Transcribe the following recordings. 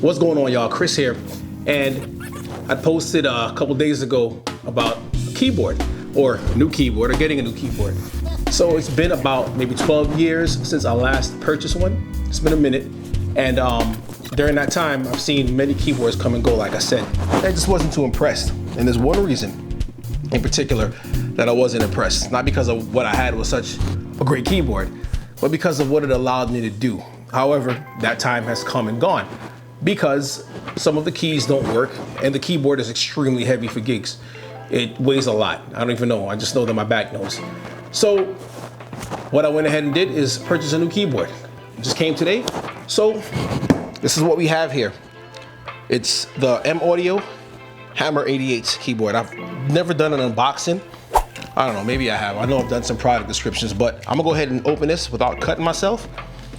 What's going on, y'all? Chris here, and I posted a couple days ago about a keyboard, or new keyboard, or getting a new keyboard. So it's been about maybe 12 years since I last purchased one. It's been a minute, and during that time, I've seen many keyboards come and go, like I said. I just wasn't too impressed, and there's one reason in particular that I wasn't impressed. Not because of what I had was such a great keyboard, but because of what it allowed me to do. However, that time has come and gone because some of the keys don't work and the keyboard is extremely heavy for gigs. It weighs a lot. I don't even know. I just know that my back knows. So what I went ahead and did is purchase a new keyboard. It just came today. So this is what we have here. It's the M-Audio Hammer 88 keyboard. I've never done an unboxing. I don't know, maybe I have. I know I've done some product descriptions, but I'm gonna go ahead and open this without cutting myself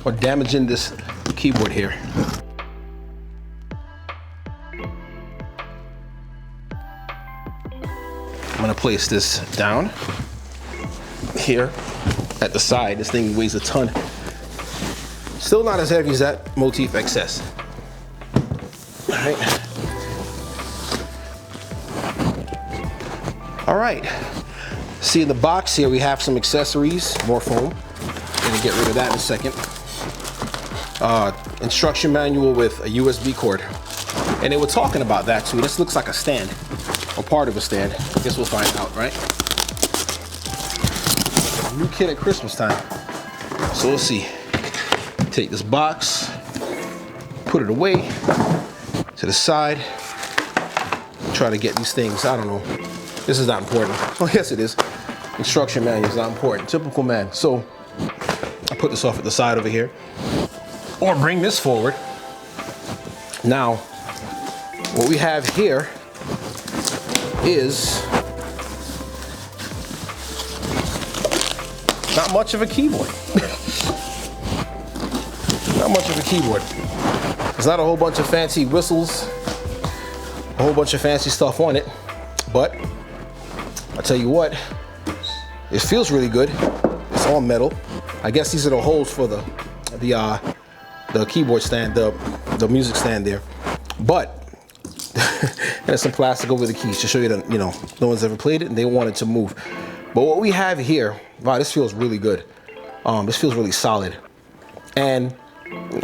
or damaging this keyboard here. I'm gonna place this down here at the side. This thing weighs a ton. Still not as heavy as that Motif XS. All right. All right. See in the box here, we have some accessories, more foam. Gonna get rid of that in a second. Instruction manual with a USB cord. And they were talking about that too. This looks like a stand, or part of a stand. I guess we'll find out, right? New kid at Christmas time. So we'll see. Take this box, put it away to the side. Try to get these things, I don't know. This is not important. Oh, yes it is. Instruction manual is not important. Typical man. So I put this off at the side over here, or bring this forward. Now, what we have here is not much of a keyboard. Not much of a keyboard. There's not a whole bunch of fancy whistles, a whole bunch of fancy stuff on it, but I'll tell you what, it feels really good. It's all metal. I guess these are the holes for the keyboard stand, the music stand there. But there's some plastic over the keys to show you that, you know, no one's ever played it and they want it to move. But what we have here, wow, this feels really good. This feels really solid. And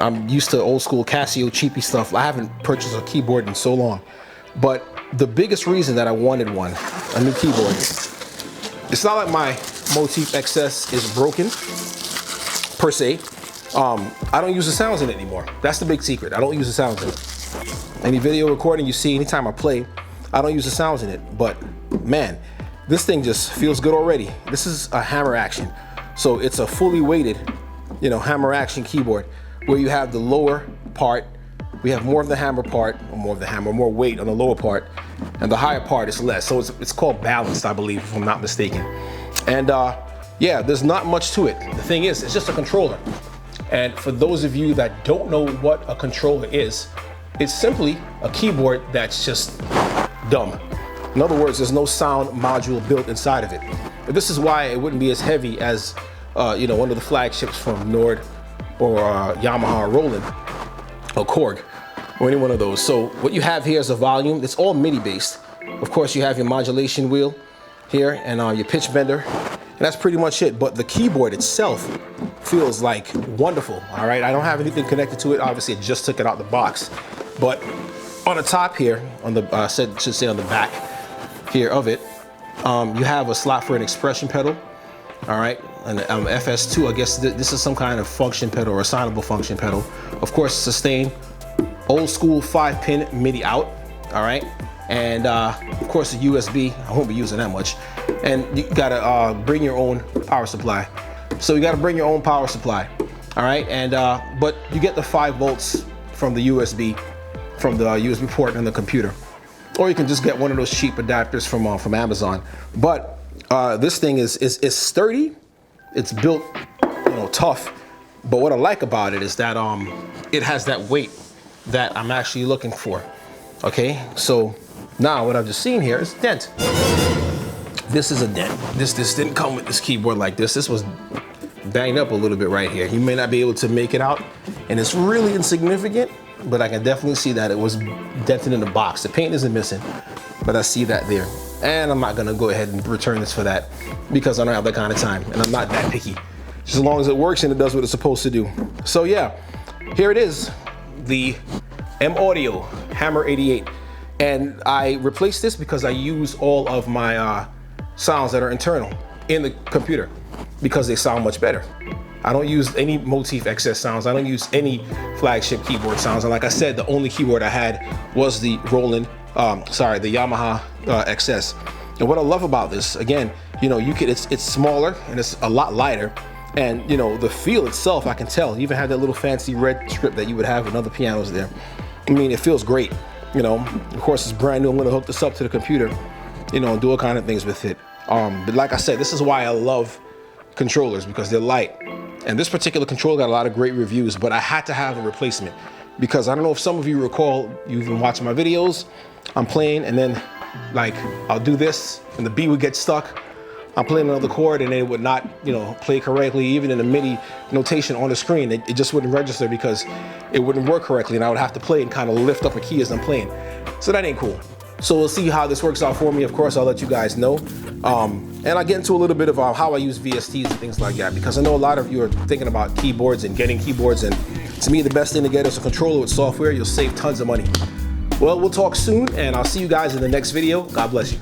I'm used to old school Casio cheapy stuff. I haven't purchased a keyboard in so long. But the biggest reason that I wanted one, a new keyboard, it's not like my Motif XS is broken, per se. I don't use the sounds in it anymore. That's the big secret. I don't use the sounds in it. Any video recording you see, anytime I play, I don't use the sounds in it. But man, this thing just feels good already. This is a hammer action. So it's a fully weighted, you know, hammer action keyboard where you have the lower part. We have more of the hammer part, or more weight on the lower part, and the higher part is less. So it's called balanced, I believe, if I'm not mistaken. And yeah, there's not much to it. The thing is, it's just a controller. And for those of you that don't know what a controller is, it's simply a keyboard that's just dumb. In other words, there's no sound module built inside of it. But this is why it wouldn't be as heavy as you know, one of the flagships from Nord or Yamaha or Roland or Korg or any one of those. So what you have here is a volume. It's all MIDI based. Of course, you have your modulation wheel here and your pitch bender. And that's pretty much it. But the keyboard itself feels like wonderful. All right, I don't have anything connected to it. Obviously, I just took it out the box. But on the top here, on the should say on the back here of it, you have a slot for an expression pedal. All right, and FS2. I guess this is some kind of function pedal or assignable function pedal. Of course, sustain, old school 5-pin MIDI out. All right, and of course a USB. I won't be using that much. And you gotta bring your own power supply. So you gotta bring your own power supply. All right, and but you get the 5 volts from the USB, from the USB port in the computer, or you can just get one of those cheap adapters from Amazon. But this thing is sturdy. It's built, you know, tough. But what I like about it is that it has that weight that I'm actually looking for. Okay, so now what I've just seen here is a dent. This is a dent. This didn't come with this keyboard like this. This was banged up a little bit right here. You may not be able to make it out, and it's really insignificant, but I can definitely see that it was dented in the box. The paint isn't missing, but I see that there. And I'm not gonna go ahead and return this for that because I don't have that kind of time, and I'm not that picky. Just as long as it works and it does what it's supposed to do. So yeah, here it is, the M-Audio Hammer 88. And I replaced this because I use all of my sounds that are internal in the computer because they sound much better. I don't use any Motif XS sounds. I don't use any flagship keyboard sounds. And like I said, the only keyboard I had was the Yamaha XS. And what I love about this, again, you know, it's smaller and it's a lot lighter. And you know, the feel itself, I can tell. You even have that little fancy red strip that you would have in other pianos there. I mean, it feels great. You know, of course, it's brand new. I'm gonna hook this up to the computer, you know, and do all kind of things with it. But like I said, this is why I love controllers, because they're light. And this particular controller got a lot of great reviews, but I had to have a replacement because I don't know if some of you recall, you've been watching my videos, I'm playing and then like I'll do this and the B would get stuck. I'm playing another chord and it would not, you know, play correctly. Even in the MIDI notation on the screen, it just wouldn't register because it wouldn't work correctly, and I would have to play and kind of lift up a key as I'm playing. So that ain't cool. So we'll see how this works out for me. Of course, I'll let you guys know. And I'll get into a little bit of how I use VSTs and things like that, because I know a lot of you are thinking about keyboards and getting keyboards, and to me, the best thing to get is a controller with software. You'll save tons of money. Well, we'll talk soon, and I'll see you guys in the next video. God bless you.